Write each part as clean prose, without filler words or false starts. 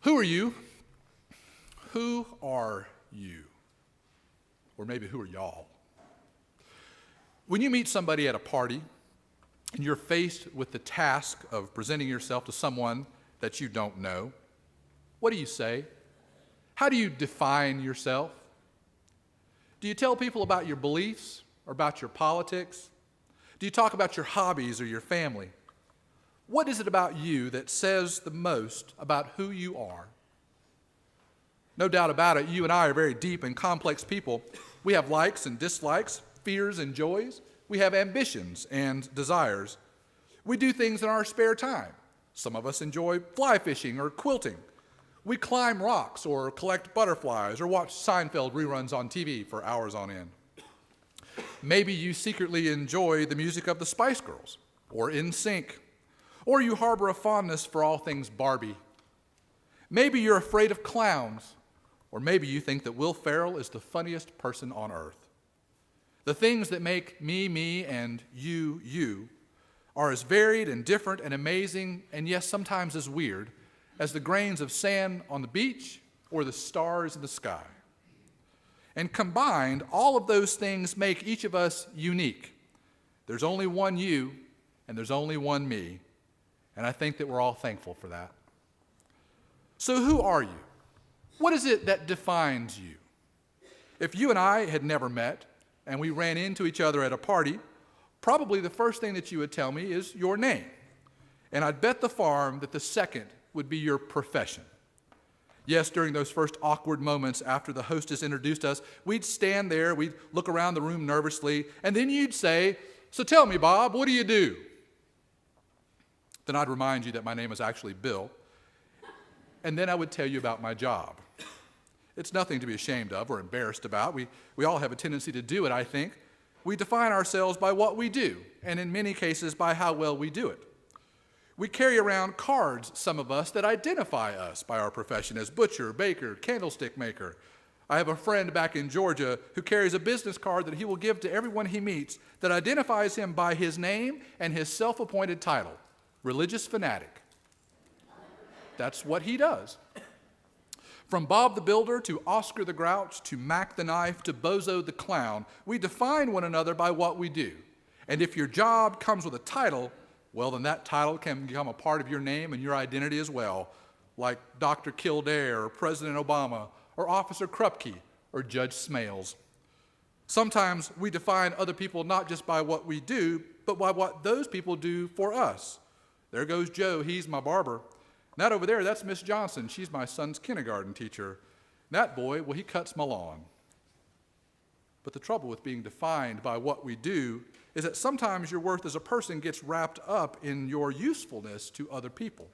Who are you? Who are you? Or maybe who are y'all? When you meet somebody at a party and you're faced with the task of presenting yourself to someone that you don't know, what do you say? How do you define yourself? Do you tell people about your beliefs or about your politics? Do you talk about your hobbies or your family? What is it about you that says the most about who you are? No doubt about it, you and I are very deep and complex people. We have likes and dislikes, fears and joys. We have ambitions and desires. We do things in our spare time. Some of us enjoy fly fishing or quilting. We climb rocks or collect butterflies or watch Seinfeld reruns on TV for hours on end. Maybe you secretly enjoy the music of the Spice Girls or NSYNC, or you harbor a fondness for all things Barbie. Maybe you're afraid of clowns, or maybe you think that Will Ferrell is the funniest person on earth. The things that make me, me, and you, you, are as varied and different and amazing, and yes, sometimes as weird, as the grains of sand on the beach or the stars in the sky. And combined, all of those things make each of us unique. There's only one you, and there's only one me, and I think that we're all thankful for that. So who are you? What is it that defines you? If you and I had never met, and we ran into each other at a party, probably the first thing that you would tell me is your name. And I'd bet the farm that the second would be your profession. Yes, during those first awkward moments after the hostess introduced us, we'd stand there, we'd look around the room nervously, and then you'd say, "So tell me, Bob, what do you do?" Then I'd remind you that my name is actually Bill, and then I would tell you about my job. It's nothing to be ashamed of or embarrassed about. We all have a tendency to do it, I think. We define ourselves by what we do, and in many cases by how well we do it. We carry around cards, some of us, that identify us by our profession as butcher, baker, candlestick maker. I have a friend back in Georgia who carries a business card that he will give to everyone he meets that identifies him by his name and his self-appointed title, religious fanatic. That's what he does. From Bob the Builder to Oscar the Grouch to Mac the Knife to Bozo the Clown, we define one another by what we do. And if your job comes with a title, well, then that title can become a part of your name and your identity as well, like Dr. Kildare or President Obama or Officer Krupke or Judge Smales. Sometimes we define other people not just by what we do, but by what those people do for us. There goes Joe, he's my barber. That over there, that's Miss Johnson. She's my son's kindergarten teacher. That boy, well, he cuts my lawn. But the trouble with being defined by what we do is that sometimes your worth as a person gets wrapped up in your usefulness to other people.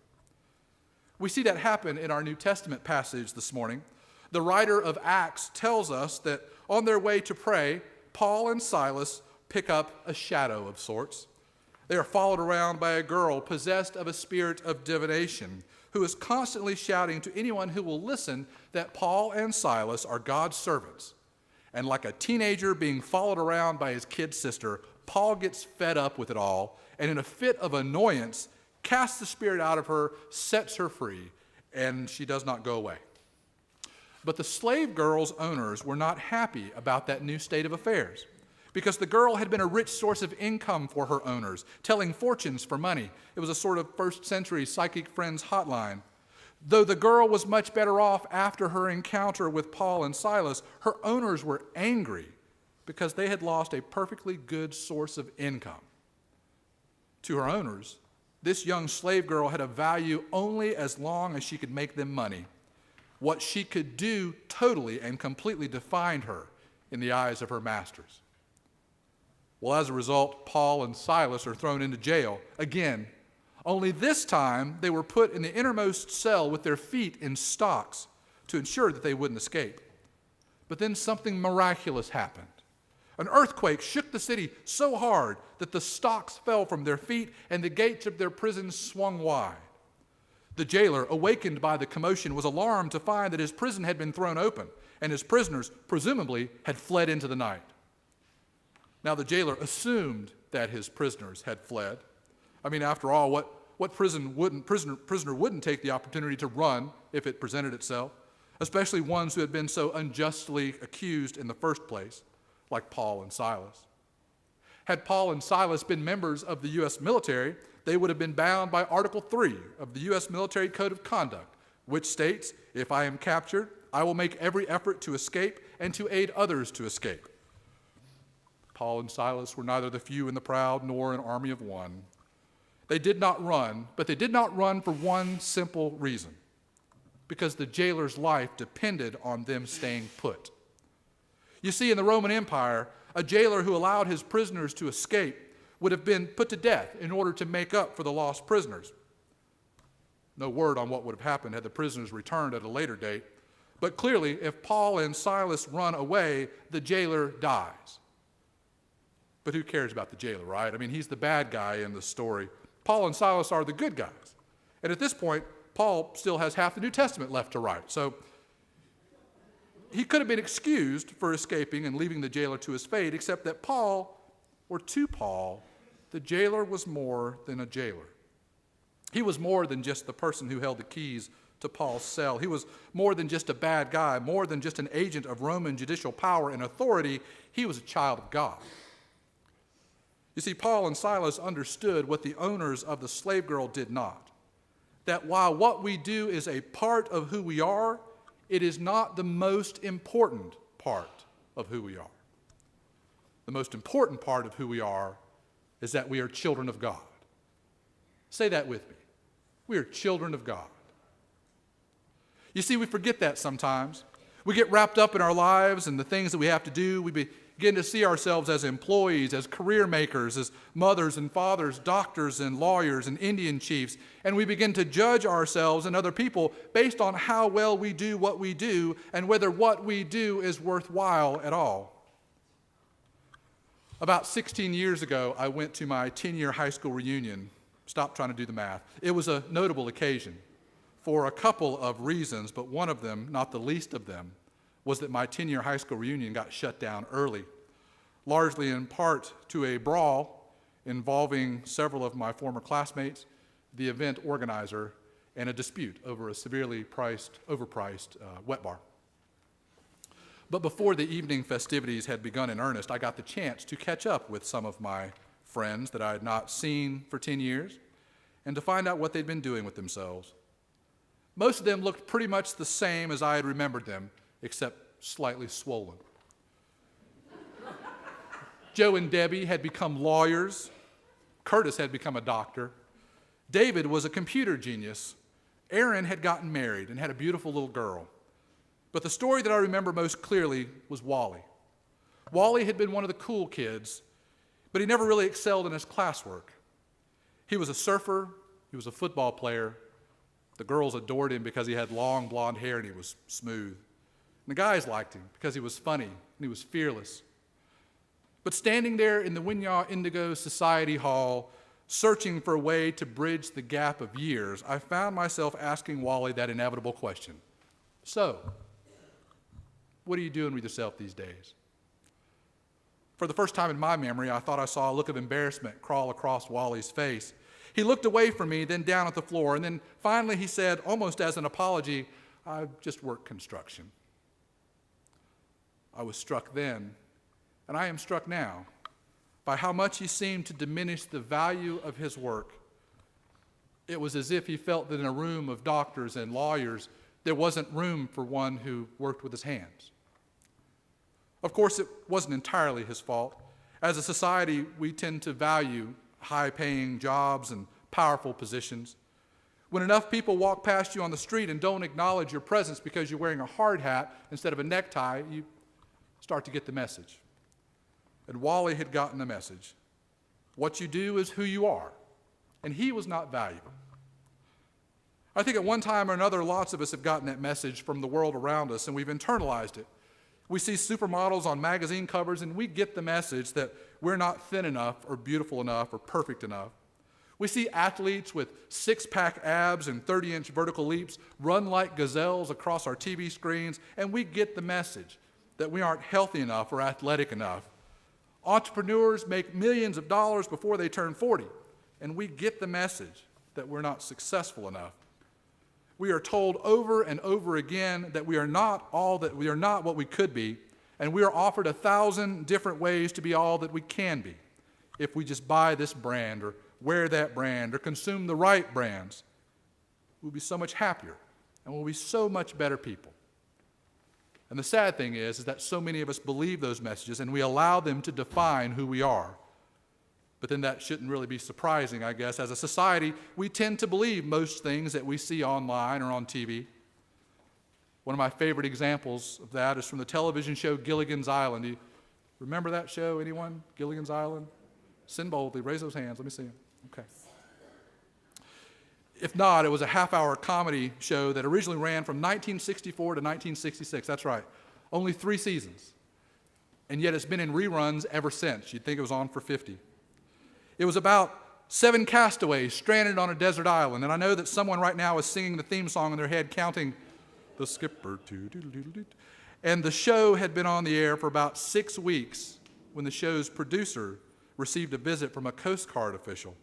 We see that happen in our New Testament passage this morning. The writer of Acts tells us that on their way to pray, Paul and Silas pick up a shadow of sorts. They are followed around by a girl possessed of a spirit of divination who is constantly shouting to anyone who will listen that Paul and Silas are God's servants. And like a teenager being followed around by his kid sister, Paul gets fed up with it all and in a fit of annoyance casts the spirit out of her, sets her free, and she does not go away. But the slave girl's owners were not happy about that new state of affairs, because the girl had been a rich source of income for her owners, telling fortunes for money. It was a sort of first-century psychic friends hotline. Though the girl was much better off after her encounter with Paul and Silas, her owners were angry because they had lost a perfectly good source of income. To her owners, this young slave girl had a value only as long as she could make them money. What she could do totally and completely defined her in the eyes of her masters. Well, as a result, Paul and Silas are thrown into jail again. Only this time, they were put in the innermost cell with their feet in stocks to ensure that they wouldn't escape. But then something miraculous happened. An earthquake shook the city so hard that the stocks fell from their feet and the gates of their prison swung wide. The jailer, awakened by the commotion, was alarmed to find that his prison had been thrown open and his prisoners, presumably, had fled into the night. Now, the jailer assumed that his prisoners had fled. I mean, after all, what prisoner wouldn't take the opportunity to run if it presented itself, especially ones who had been so unjustly accused in the first place, like Paul and Silas. Had Paul and Silas been members of the U.S. military, they would have been bound by Article 3 of the U.S. Military Code of Conduct, which states, if I am captured, I will make every effort to escape and to aid others to escape. Paul and Silas were neither the few and the proud nor an army of one. They did not run, but they did not run for one simple reason, because the jailer's life depended on them staying put. You see, in the Roman Empire, a jailer who allowed his prisoners to escape would have been put to death in order to make up for the lost prisoners. No word on what would have happened had the prisoners returned at a later date, but clearly, if Paul and Silas run away, the jailer dies. But who cares about the jailer, right? I mean, he's the bad guy in the story. Paul and Silas are the good guys. And at this point, Paul still has half the New Testament left to write. So he could have been excused for escaping and leaving the jailer to his fate, except that to Paul, the jailer was more than a jailer. He was more than just the person who held the keys to Paul's cell. He was more than just a bad guy, more than just an agent of Roman judicial power and authority. He was a child of God. You see, Paul and Silas understood what the owners of the slave girl did not, that while what we do is a part of who we are, it is not the most important part of who we are. The most important part of who we are is that we are children of God. Say that with me. We are children of God. You see, we forget that sometimes. We get wrapped up in our lives and the things that we have to do. We begin to see ourselves as employees, as career makers, as mothers and fathers, doctors and lawyers and Indian chiefs, and we begin to judge ourselves and other people based on how well we do what we do and whether what we do is worthwhile at all. About 16 years ago, I went to my 10-year high school reunion. Stop trying to do the math. It was a notable occasion for a couple of reasons, but one of them, not the least of them, was that my 10-year high school reunion got shut down early, largely in part to a brawl involving several of my former classmates, the event organizer, and a dispute over a severely overpriced wet bar. But before the evening festivities had begun in earnest, I got the chance to catch up with some of my friends that I had not seen for 10 years and to find out what they'd been doing with themselves. Most of them looked pretty much the same as I had remembered them, except slightly swollen. Joe and Debbie had become lawyers. Curtis had become a doctor. David was a computer genius. Aaron had gotten married and had a beautiful little girl. But the story that I remember most clearly was Wally. Wally had been one of the cool kids, but he never really excelled in his classwork. He was a surfer. He was a football player. The girls adored him because he had long blonde hair and he was smooth. And the guys liked him because he was funny and he was fearless. But standing there in the Winyah Indigo Society Hall, searching for a way to bridge the gap of years, I found myself asking Wally that inevitable question. So, what are you doing with yourself these days? For the first time in my memory, I thought I saw a look of embarrassment crawl across Wally's face. He looked away from me, then down at the floor, and then finally he said, almost as an apology, "I just work construction." I was struck then, and I am struck now, by how much he seemed to diminish the value of his work. It was as if he felt that in a room of doctors and lawyers, there wasn't room for one who worked with his hands. Of course, it wasn't entirely his fault. As a society, we tend to value high-paying jobs and powerful positions. When enough people walk past you on the street and don't acknowledge your presence because you're wearing a hard hat instead of a necktie, you start to get the message. And Wally had gotten the message. What you do is who you are, and he was not valuable. I think at one time or another, lots of us have gotten that message from the world around us, and we've internalized it. We see supermodels on magazine covers, and we get the message that we're not thin enough or beautiful enough or perfect enough. We see athletes with six-pack abs and 30-inch vertical leaps run like gazelles across our TV screens, and we get the message that we aren't healthy enough or athletic enough. Entrepreneurs make millions of dollars before they turn 40, and we get the message that we're not successful enough. We are told over and over again that we are not what we could be, and we are offered 1,000 different ways to be all that we can be if we just buy this brand or wear that brand or consume the right brands. We'll be so much happier and we'll be so much better people. And the sad thing is that so many of us believe those messages and we allow them to define who we are. But then that shouldn't really be surprising, I guess. As a society, we tend to believe most things that we see online or on TV. One of my favorite examples of that is from the television show Gilligan's Island. Do you remember that show, anyone? Gilligan's Island? Sin boldly, raise those hands, let me see them. Okay. If not, it was a half-hour comedy show that originally ran from 1964 to 1966. That's right. Only 3 seasons. And yet it's been in reruns ever since. You'd think it was on for 50. It was about 7 castaways stranded on a desert island. And I know that someone right now is singing the theme song in their head, counting the skipper. And the show had been on the air for about 6 weeks when the show's producer received a visit from a Coast Guard official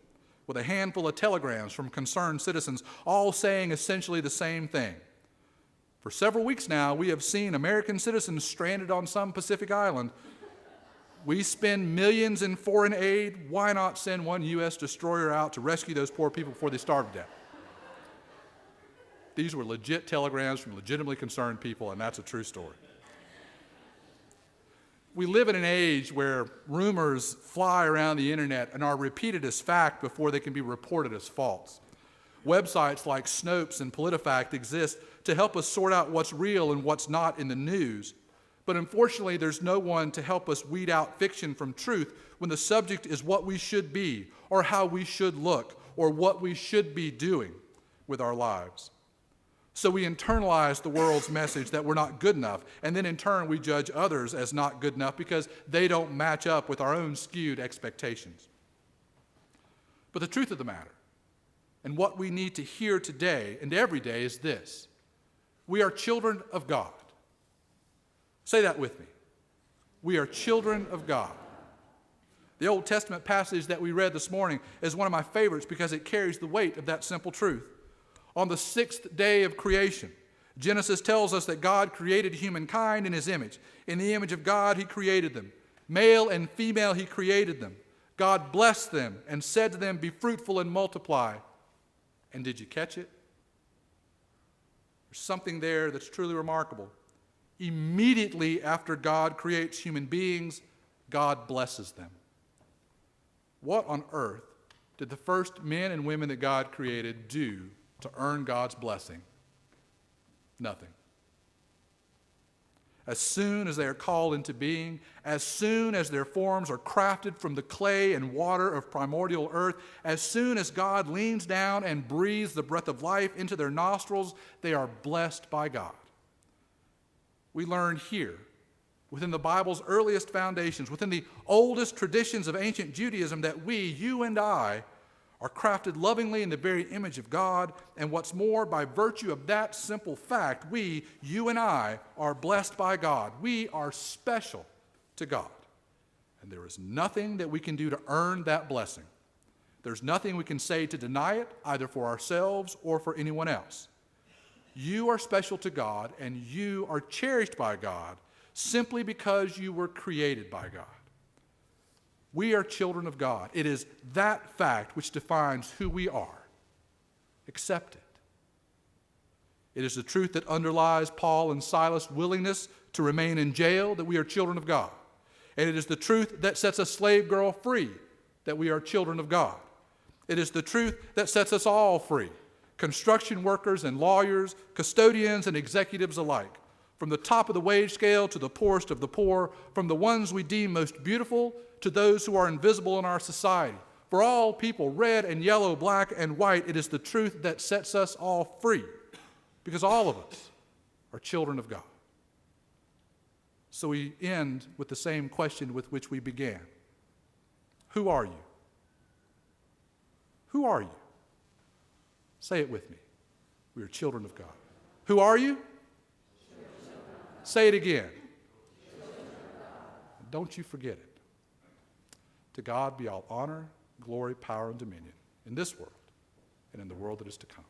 with a handful of telegrams from concerned citizens, all saying essentially the same thing. For several weeks now, we have seen American citizens stranded on some Pacific island. We spend millions in foreign aid. Why not send one U.S. destroyer out to rescue those poor people before they starve to death? These were legit telegrams from legitimately concerned people, and that's a true story. We live in an age where rumors fly around the internet and are repeated as fact before they can be reported as false. Websites like Snopes and PolitiFact exist to help us sort out what's real and what's not in the news. But unfortunately, there's no one to help us weed out fiction from truth when the subject is what we should be, or how we should look, or what we should be doing with our lives. So we internalize the world's message that we're not good enough, and then in turn we judge others as not good enough because they don't match up with our own skewed expectations. But the truth of the matter, and what we need to hear today and every day, is this: we are children of God. Say that with me. We are children of God. The Old Testament passage that we read this morning is one of my favorites because it carries the weight of that simple truth. On the 6th day of creation, Genesis tells us that God created humankind in his image. In the image of God, he created them. Male and female, he created them. God blessed them and said to them, "Be fruitful and multiply." And did you catch it? There's something there that's truly remarkable. Immediately after God creates human beings, God blesses them. What on earth did the first men and women that God created do to earn God's blessing? Nothing. As soon as they are called into being, as soon as their forms are crafted from the clay and water of primordial earth, as soon as God leans down and breathes the breath of life into their nostrils, they are blessed by God. We learn here, within the Bible's earliest foundations, within the oldest traditions of ancient Judaism, that we, you and I, are crafted lovingly in the very image of God, and what's more, by virtue of that simple fact, we, you and I, are blessed by God. We are special to God. And there is nothing that we can do to earn that blessing. There's nothing we can say to deny it, either for ourselves or for anyone else. You are special to God, and you are cherished by God simply because you were created by God. We are children of God. It is that fact which defines who we are. Accept it. It is the truth that underlies Paul and Silas' willingness to remain in jail, that we are children of God. And it is the truth that sets a slave girl free, that we are children of God. It is the truth that sets us all free, construction workers and lawyers, custodians and executives alike, from the top of the wage scale to the poorest of the poor, from the ones we deem most beautiful to those who are invisible in our society. For all people, red and yellow, black and white, it is the truth that sets us all free, because all of us are children of God. So we end with the same question with which we began. Who are you? Who are you? Say it with me. We are children of God. Who are you? Say it again. Don't you forget it. To God be all honor, glory, power, and dominion in this world and in the world that is to come.